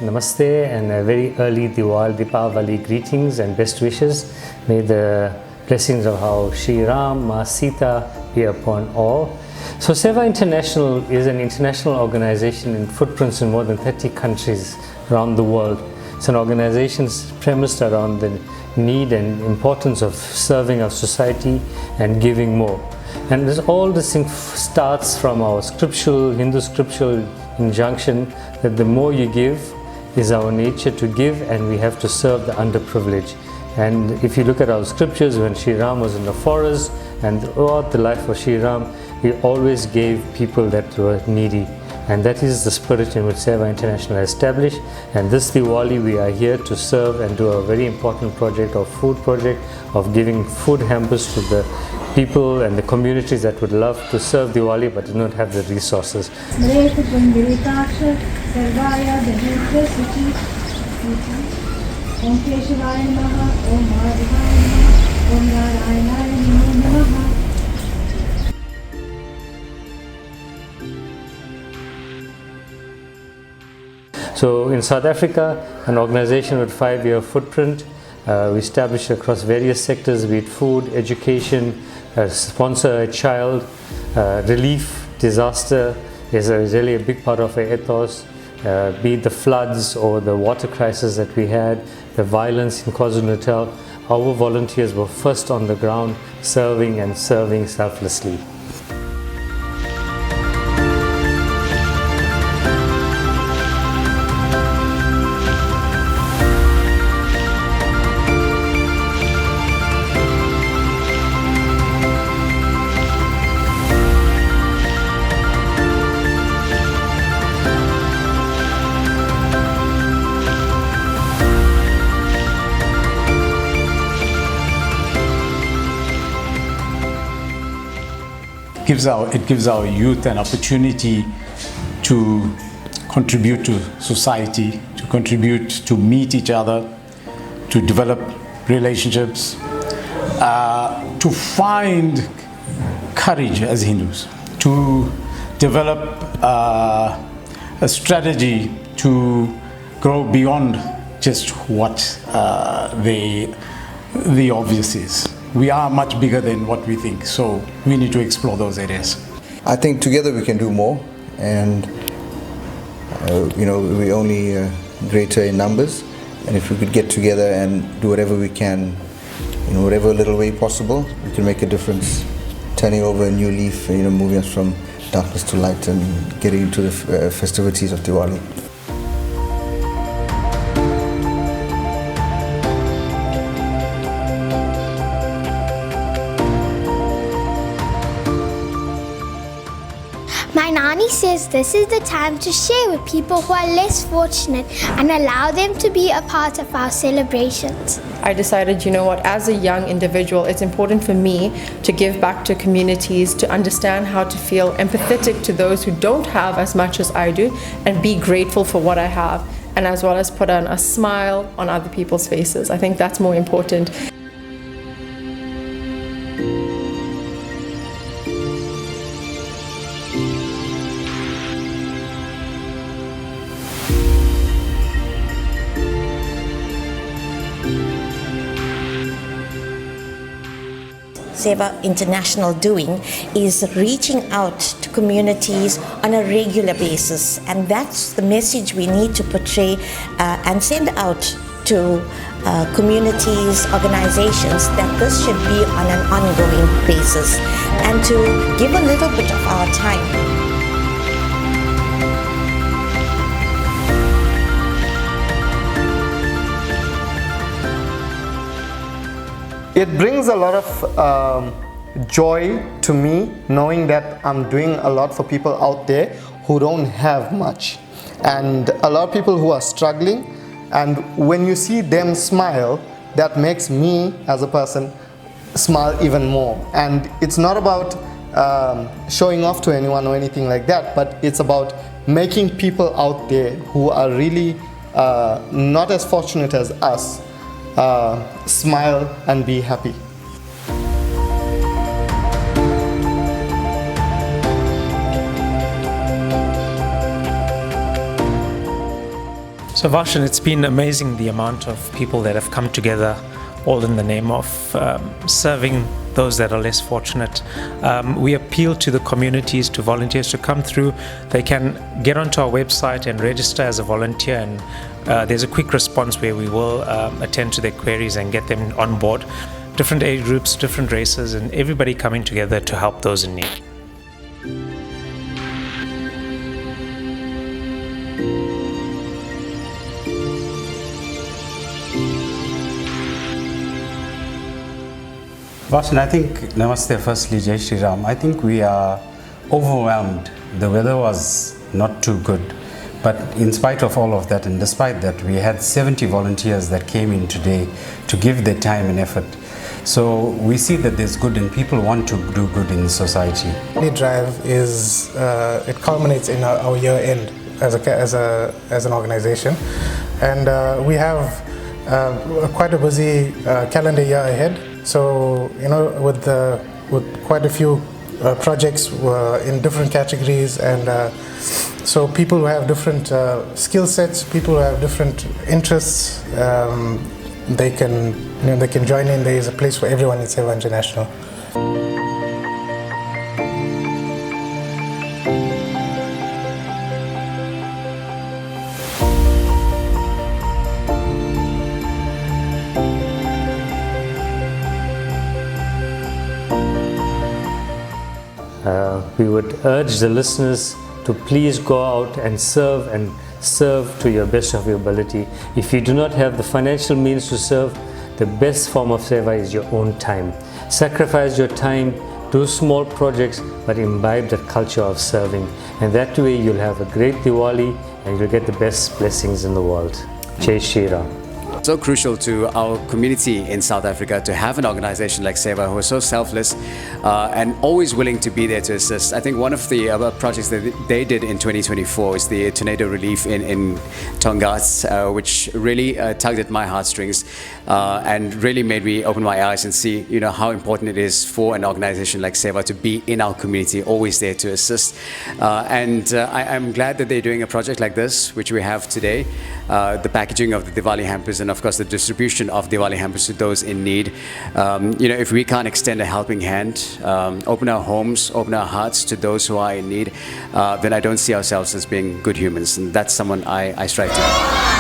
Namaste and a very early Deepavali greetings and best wishes. May the blessings of our Shri Ram, Ma Sita be upon all. So Sewa International is an international organization in footprints in more than 30 countries around the world. It's an organization premised around the need and importance of serving our society and giving more. And all this thing starts from our Hindu scriptural injunction that the more you give is our nature to give, and we have to serve the underprivileged. And if you look at our scriptures, when Shri Ram was in the forest and throughout the life of Shri Ram, he always gave people that were needy. And that is the spirit in which Sewa International has established. And this Diwali we are here to serve and do a very important project of food project of giving food hampers to the people and the communities that would love to serve Diwali but do not have the resources. So in South Africa, an organization with 5-year footprint, we established across various sectors, be it food, education, sponsor a child, relief, disaster is really a big part of our ethos, be it the floods or the water crisis that we had, the violence in KwaZulu-Natal. Our volunteers were first on the ground serving selflessly. It gives our youth an opportunity to contribute to society, to contribute to meet each other, to develop relationships, to find courage as Hindus, to develop a strategy to grow beyond just what the obvious is. We are much bigger than what we think, so we need to explore those areas. I think together we can do more, and we're only greater in numbers, and if we could get together and do whatever we can, in whatever little way possible, we can make a difference, turning over a new leaf, moving us from darkness to light and getting into the festivities of Diwali. My Nani says this is the time to share with people who are less fortunate and allow them to be a part of our celebrations. I decided, as a young individual, it's important for me to give back to communities, to understand how to feel empathetic to those who don't have as much as I do, and be grateful for what I have, and as well as put on a smile on other people's faces. I think that's more important. Sewa International doing is reaching out to communities on a regular basis, and that's the message we need to portray and send out to communities, organizations, that this should be on an ongoing basis, and to give a little bit of our time. It brings a lot of joy to me, knowing that I'm doing a lot for people out there who don't have much, and a lot of people who are struggling, and when you see them smile, that makes me as a person smile even more. And it's not about showing off to anyone or anything like that, but it's about making people out there who are really not as fortunate as us smile and be happy. So Varshan, it's been amazing the amount of people that have come together all in the name of serving those that are less fortunate. We appeal to the communities, to volunteers to come through. They can get onto our website and register as a volunteer, and there's a quick response where we will attend to their queries and get them on board. Different age groups, different races, and everybody coming together to help those in need. Varshan, I think, Namaste firstly, Jai Shri Ram. I think we are overwhelmed. The weather was not too good. But in spite of all of that, and despite that, we had 70 volunteers that came in today to give their time and effort. So we see that there's good and people want to do good in society. Diwali Drive is, it culminates in our year end as an organization. And we have quite a busy calendar year ahead. So, with quite a few projects in different categories, and so people who have different skill sets, people who have different interests, they can join in. There is a place for everyone in Sewa International. We would urge the listeners to please go out and serve to your best of your ability. If you do not have the financial means to serve, the best form of seva is your own time. Sacrifice your time, do small projects, but imbibe that culture of serving. And that way you'll have a great Diwali and you'll get the best blessings in the world. Jai Shri Ram. So crucial to our community in South Africa to have an organization like Sewa who is so selfless and always willing to be there to assist. I think one of the other projects that they did in 2024 is the tornado relief in Tongass, which really tugged at my heartstrings and really made me open my eyes and see, how important it is for an organization like Sewa to be in our community, always there to assist. I'm glad that they're doing a project like this, which we have today, the packaging of the Diwali hampers and of course the distribution of Diwali hampers to those in need. If we can't extend a helping hand, open our homes, open our hearts to those who are in need, then I don't see ourselves as being good humans, and that's someone I strive to be.